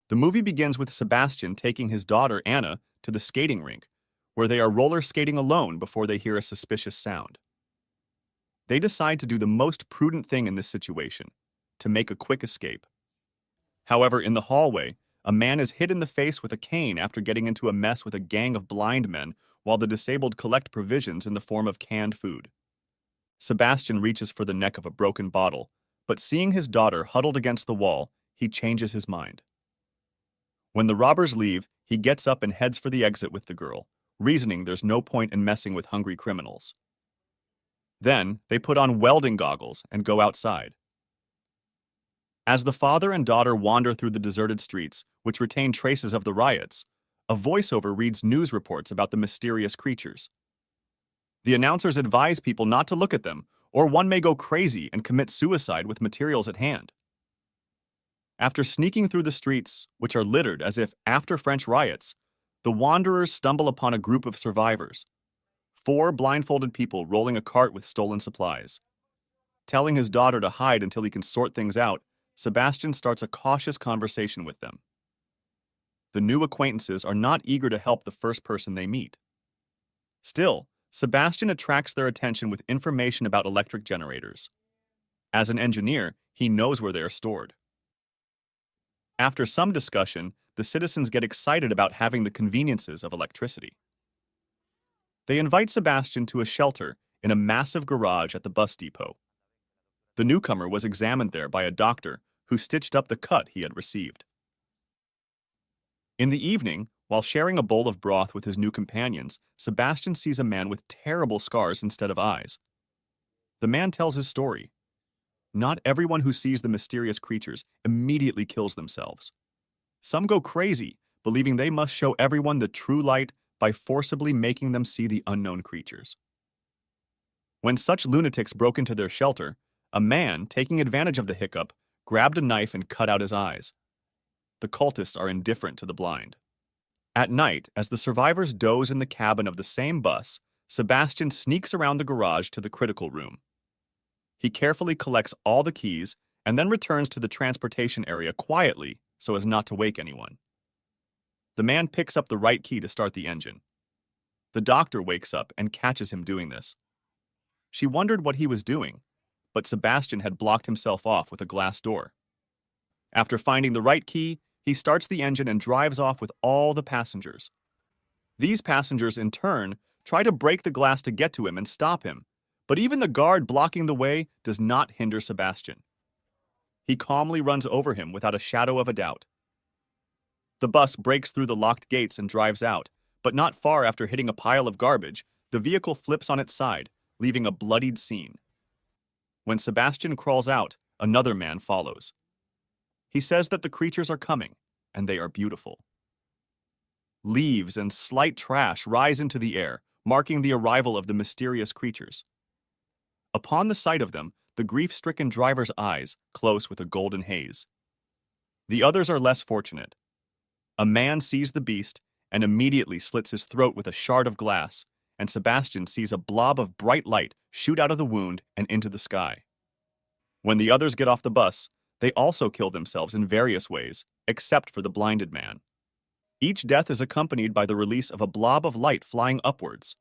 The movie begins with Sebastian taking his daughter, Anna, to the skating rink, where they are roller skating alone before they hear a suspicious sound. They decide to do the most prudent thing in this situation, to make a quick escape. However, in the hallway, a man is hit in the face with a cane after getting into a mess with a gang of blind men while the disabled collect provisions in the form of canned food. Sebastian reaches for the neck of a broken bottle, but seeing his daughter huddled against the wall, he changes his mind. When the robbers leave, he gets up and heads for the exit with the girl, reasoning there's no point in messing with hungry criminals. Then, they put on welding goggles and go outside. As the father and daughter wander through the deserted streets, which retain traces of the riots, a voiceover reads news reports about the mysterious creatures. The announcers advise people not to look at them, or one may go crazy and commit suicide with materials at hand. After sneaking through the streets, which are littered as if after French riots, the wanderers stumble upon a group of survivors. 4 blindfolded people rolling a cart with stolen supplies. Telling his daughter to hide until he can sort things out, Sebastian starts a cautious conversation with them. The new acquaintances are not eager to help the first person they meet. Still, Sebastian attracts their attention with information about electric generators. As an engineer, he knows where they are stored. After some discussion, the citizens get excited about having the conveniences of electricity. They invite Sebastian to a shelter in a massive garage at the bus depot. The newcomer was examined there by a doctor who stitched up the cut he had received. In the evening, while sharing a bowl of broth with his new companions, Sebastian sees a man with terrible scars instead of eyes. The man tells his story. Not everyone who sees the mysterious creatures immediately kills themselves. Some go crazy, believing they must show everyone the true light by forcibly making them see the unknown creatures. When such lunatics broke into their shelter, a man, taking advantage of the hiccup, grabbed a knife and cut out his eyes. The cultists are indifferent to the blind. At night, as the survivors doze in the cabin of the same bus, Sebastian sneaks around the garage to the critical room. He carefully collects all the keys and then returns to the transportation area quietly so as not to wake anyone. The man picks up the right key to start the engine. The doctor wakes up and catches him doing this. She wondered what he was doing, but Sebastian had blocked himself off with a glass door. After finding the right key, he starts the engine and drives off with all the passengers. These passengers, in turn, try to break the glass to get to him and stop him, but even the guard blocking the way does not hinder Sebastian. He calmly runs over him without a shadow of a doubt. The bus breaks through the locked gates and drives out, but not far after hitting a pile of garbage, the vehicle flips on its side, leaving a bloodied scene. When Sebastian crawls out, another man follows. He says that the creatures are coming, and they are beautiful. Leaves and slight trash rise into the air, marking the arrival of the mysterious creatures. Upon the sight of them, the grief-stricken driver's eyes close with a golden haze. The others are less fortunate. A man sees the beast and immediately slits his throat with a shard of glass, and Sebastian sees a blob of bright light shoot out of the wound and into the sky. When the others get off the bus, they also kill themselves in various ways, except for the blinded man. Each death is accompanied by the release of a blob of light flying upwards.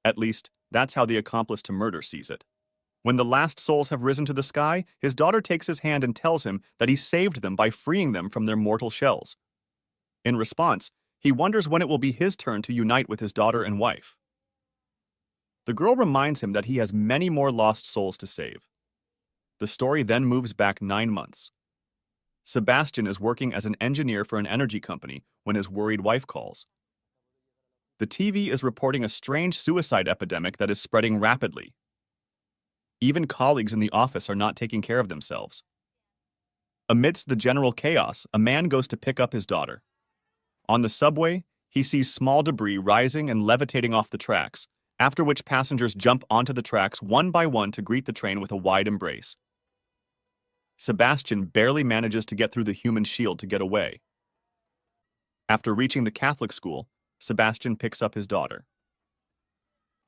At least, that's how the accomplice to murder sees it. When the last souls have risen to the sky, his daughter takes his hand and tells him that he saved them by freeing them from their mortal shells. In response, he wonders when it will be his turn to unite with his daughter and wife. The girl reminds him that he has many more lost souls to save. The story then moves back 9 months. Sebastian is working as an engineer for an energy company when his worried wife calls. The TV is reporting a strange suicide epidemic that is spreading rapidly. Even colleagues in the office are not taking care of themselves. Amidst the general chaos, a man goes to pick up his daughter. On the subway, he sees small debris rising and levitating off the tracks, after which passengers jump onto the tracks one by one to greet the train with a wide embrace. Sebastian barely manages to get through the human shield to get away. After reaching the Catholic school, Sebastian picks up his daughter.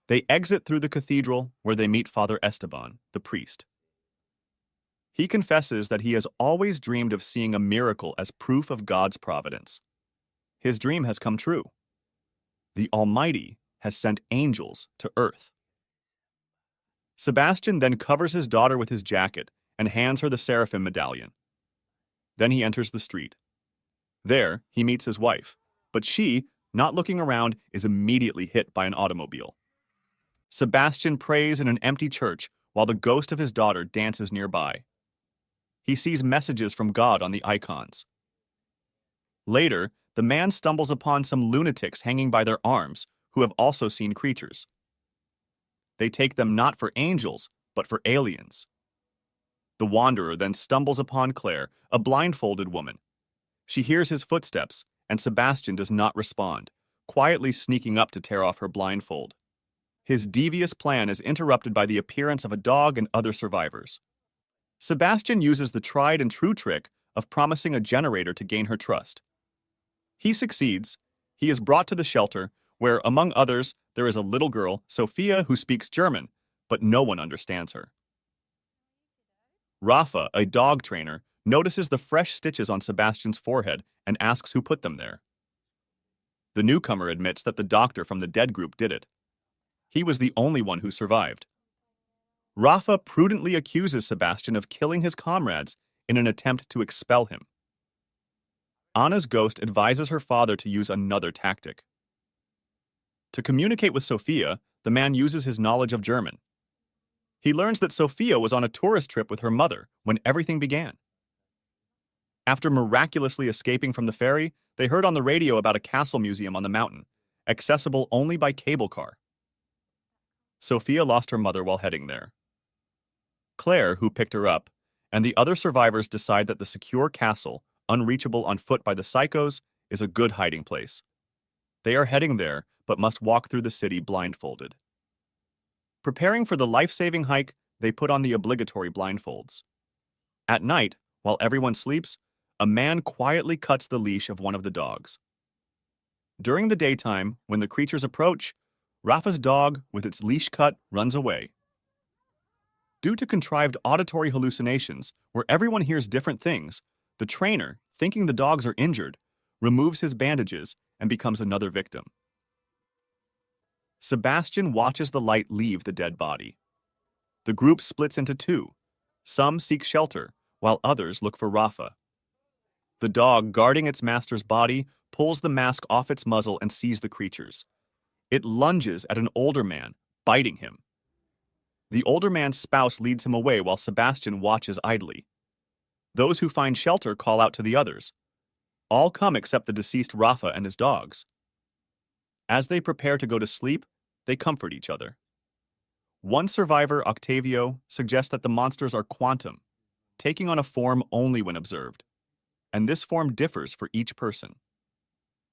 They exit through the cathedral where they meet Father Esteban, the priest. He confesses that he has always dreamed of seeing a miracle as proof of God's providence. His dream has come true. The Almighty has sent angels to earth. Sebastian then covers his daughter with his jacket and hands her the seraphim medallion. Then he enters the street. There, he meets his wife, but she, not looking around, is immediately hit by an automobile. Sebastian prays in an empty church while the ghost of his daughter dances nearby. He sees messages from God on the icons. Later, the man stumbles upon some lunatics hanging by their arms who have also seen creatures. They take them not for angels, but for aliens. The wanderer then stumbles upon Claire, a blindfolded woman. She hears his footsteps, and Sebastian does not respond, quietly sneaking up to tear off her blindfold. His devious plan is interrupted by the appearance of a dog and other survivors. Sebastian uses the tried and true trick of promising a generator to gain her trust. He succeeds. He is brought to the shelter, where, among others, there is a little girl, Sophia, who speaks German, but no one understands her. Rafa, a dog trainer, notices the fresh stitches on Sebastian's forehead and asks who put them there. The newcomer admits that the doctor from the dead group did it. He was the only one who survived. Rafa prudently accuses Sebastian of killing his comrades in an attempt to expel him. Anna's ghost advises her father to use another tactic. To communicate with Sophia, the man uses his knowledge of German. He learns that Sophia was on a tourist trip with her mother when everything began. After miraculously escaping from the ferry, they heard on the radio about a castle museum on the mountain, accessible only by cable car. Sophia lost her mother while heading there. Claire, who picked her up, and the other survivors decide that the secure castle, unreachable on foot by the psychos, is a good hiding place. They are heading there, but must walk through the city blindfolded. Preparing for the life-saving hike, they put on the obligatory blindfolds. At night, while everyone sleeps, a man quietly cuts the leash of one of the dogs. During the daytime, when the creatures approach, Rafa's dog, with its leash cut, runs away. Due to contrived auditory hallucinations, where everyone hears different things, the trainer, thinking the dogs are injured, removes his bandages and becomes another victim. Sebastian watches the light leave the dead body. The group splits into two. Some seek shelter, while others look for Rafa. The dog, guarding its master's body, pulls the mask off its muzzle and sees the creatures. It lunges at an older man, biting him. The older man's spouse leads him away while Sebastian watches idly. Those who find shelter call out to the others. All come except the deceased Rafa and his dogs. As they prepare to go to sleep, they comfort each other. One survivor, Octavio, suggests that the monsters are quantum, taking on a form only when observed, and this form differs for each person.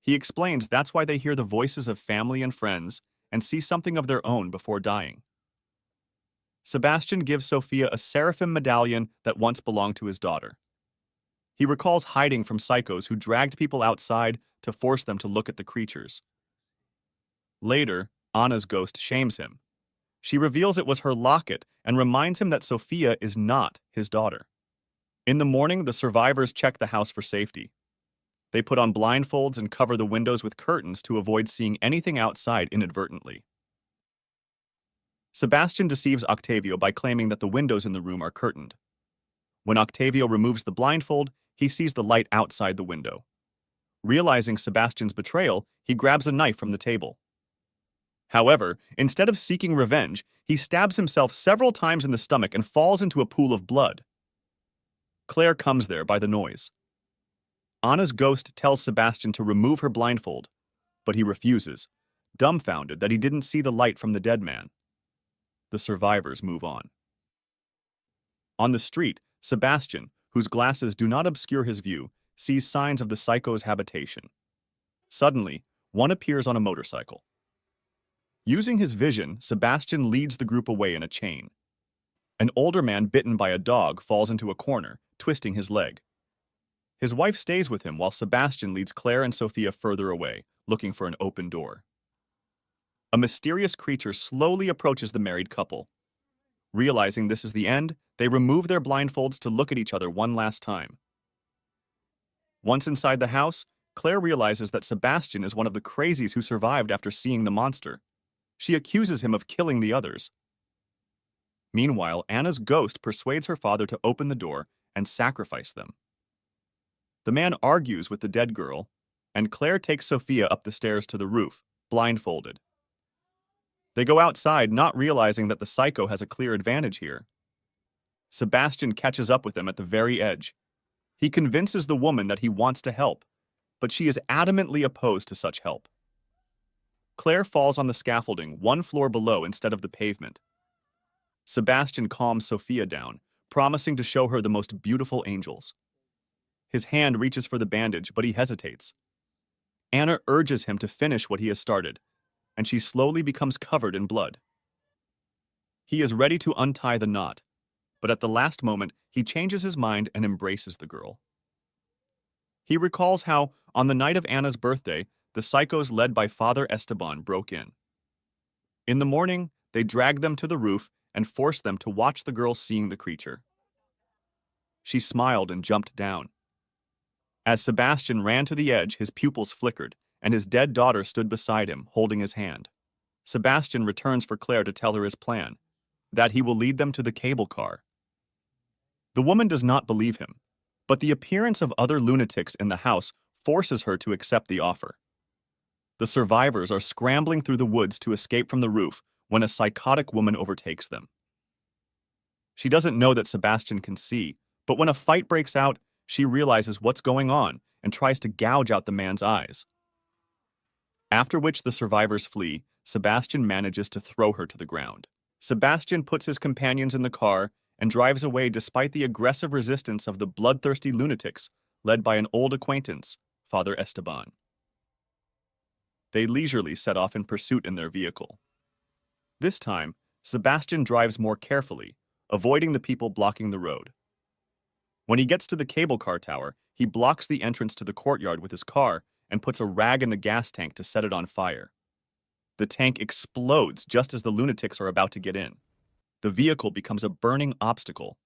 He explains that's why they hear the voices of family and friends and see something of their own before dying. Sebastian gives Sophia a seraphim medallion that once belonged to his daughter. He recalls hiding from psychos who dragged people outside to force them to look at the creatures. Later, Anna's ghost shames him. She reveals it was her locket and reminds him that Sophia is not his daughter. In the morning, the survivors check the house for safety. They put on blindfolds and cover the windows with curtains to avoid seeing anything outside inadvertently. Sebastian deceives Octavio by claiming that the windows in the room are curtained. When Octavio removes the blindfold, he sees the light outside the window. Realizing Sebastian's betrayal, he grabs a knife from the table. However, instead of seeking revenge, he stabs himself several times in the stomach and falls into a pool of blood. Claire comes there by the noise. Anna's ghost tells Sebastian to remove her blindfold, but he refuses, dumbfounded that he didn't see the light from the dead man. The survivors move on. On the street, Sebastian, whose glasses do not obscure his view, sees signs of the psycho's habitation. Suddenly, one appears on a motorcycle. Using his vision, Sebastian leads the group away in a chain. An older man bitten by a dog falls into a corner, twisting his leg. His wife stays with him while Sebastian leads Claire and Sophia further away, looking for an open door. A mysterious creature slowly approaches the married couple. Realizing this is the end, they remove their blindfolds to look at each other one last time. Once inside the house, Claire realizes that Sebastian is one of the crazies who survived after seeing the monster. She accuses him of killing the others. Meanwhile, Anna's ghost persuades her father to open the door and sacrifice them. The man argues with the dead girl, and Claire takes Sophia up the stairs to the roof, blindfolded. They go outside, not realizing that the psycho has a clear advantage here. Sebastian catches up with them at the very edge. He convinces the woman that he wants to help, but she is adamantly opposed to such help. Claire falls on the scaffolding one floor below instead of the pavement. Sebastian calms Sophia down, promising to show her the most beautiful angels. His hand reaches for the bandage, but he hesitates. Anna urges him to finish what he has started, and she slowly becomes covered in blood. He is ready to untie the knot, but at the last moment, he changes his mind and embraces the girl. He recalls how, on the night of Anna's birthday, the psychos led by Father Esteban broke in. In the morning, they dragged them to the roof and forced them to watch the girl seeing the creature. She smiled and jumped down. As Sebastian ran to the edge, his pupils flickered, and his dead daughter stood beside him, holding his hand. Sebastian returns for Claire to tell her his plan, that he will lead them to the cable car. The woman does not believe him, but the appearance of other lunatics in the house forces her to accept the offer. The survivors are scrambling through the woods to escape from the roof when a psychotic woman overtakes them. She doesn't know that Sebastian can see, but when a fight breaks out, she realizes what's going on and tries to gouge out the man's eyes. After which the survivors flee, Sebastian manages to throw her to the ground. Sebastian puts his companions in the car and drives away despite the aggressive resistance of the bloodthirsty lunatics led by an old acquaintance, Father Esteban. They leisurely set off in pursuit in their vehicle. This time, Sebastian drives more carefully, avoiding the people blocking the road. When he gets to the cable car tower, he blocks the entrance to the courtyard with his car and puts a rag in the gas tank to set it on fire. The tank explodes just as the lunatics are about to get in. The vehicle becomes a burning obstacle.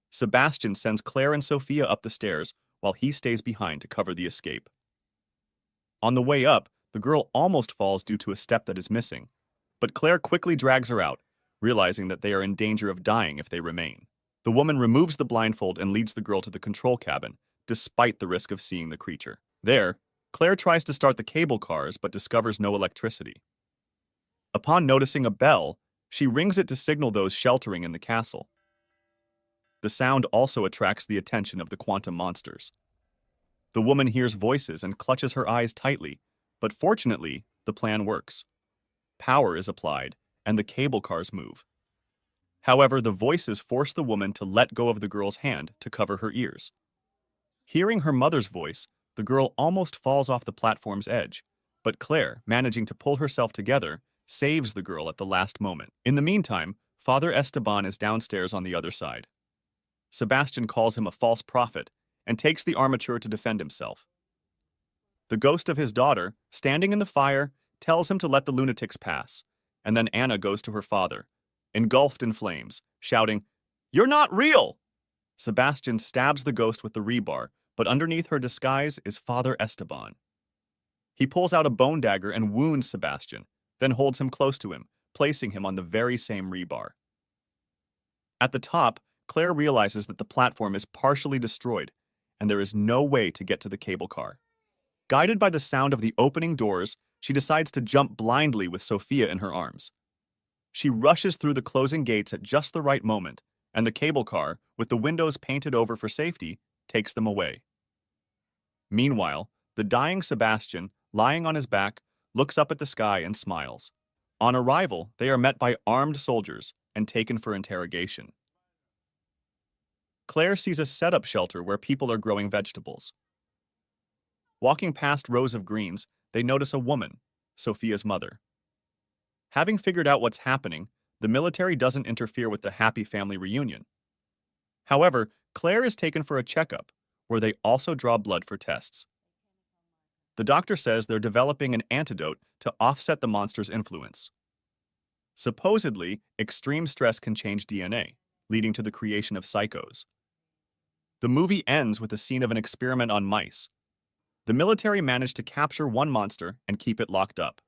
Sebastian sends Claire and Sophia up the stairs while he stays behind to cover the escape. On the way up, the girl almost falls due to a step that is missing, but Claire quickly drags her out, realizing that they are in danger of dying if they remain. The woman removes the blindfold and leads the girl to the control cabin, despite the risk of seeing the creature. There, Claire tries to start the cable cars but discovers no electricity. Upon noticing a bell, she rings it to signal those sheltering in the castle. The sound also attracts the attention of the quantum monsters. The woman hears voices and clutches her eyes tightly, but fortunately, the plan works. Power is applied, and the cable cars move. However, the voices force the woman to let go of the girl's hand to cover her ears. Hearing her mother's voice, the girl almost falls off the platform's edge, but Claire, managing to pull herself together, saves the girl at the last moment. In the meantime, Father Esteban is downstairs on the other side. Sebastian calls him a false prophet and takes the armature to defend himself. The ghost of his daughter, standing in the fire, tells him to let the lunatics pass, and then Anna goes to her father, engulfed in flames, shouting, "You're not real!" Sebastian stabs the ghost with the rebar, but underneath her disguise is Father Esteban. He pulls out a bone dagger and wounds Sebastian, then holds him close to him, placing him on the very same rebar. At the top, Claire realizes that the platform is partially destroyed, and there is no way to get to the cable car. Guided by the sound of the opening doors, she decides to jump blindly with Sophia in her arms. She rushes through the closing gates at just the right moment, and the cable car, with the windows painted over for safety, takes them away. Meanwhile, the dying Sebastian, lying on his back, looks up at the sky and smiles. On arrival, they are met by armed soldiers and taken for interrogation. Claire sees a setup shelter where people are growing vegetables. Walking past rows of greens, they notice a woman, Sophia's mother. Having figured out what's happening, the military doesn't interfere with the happy family reunion. However, Claire is taken for a checkup, where they also draw blood for tests. The doctor says they're developing an antidote to offset the monster's influence. Supposedly, extreme stress can change DNA, leading to the creation of psychos. The movie ends with a scene of an experiment on mice. The military managed to capture one monster and keep it locked up.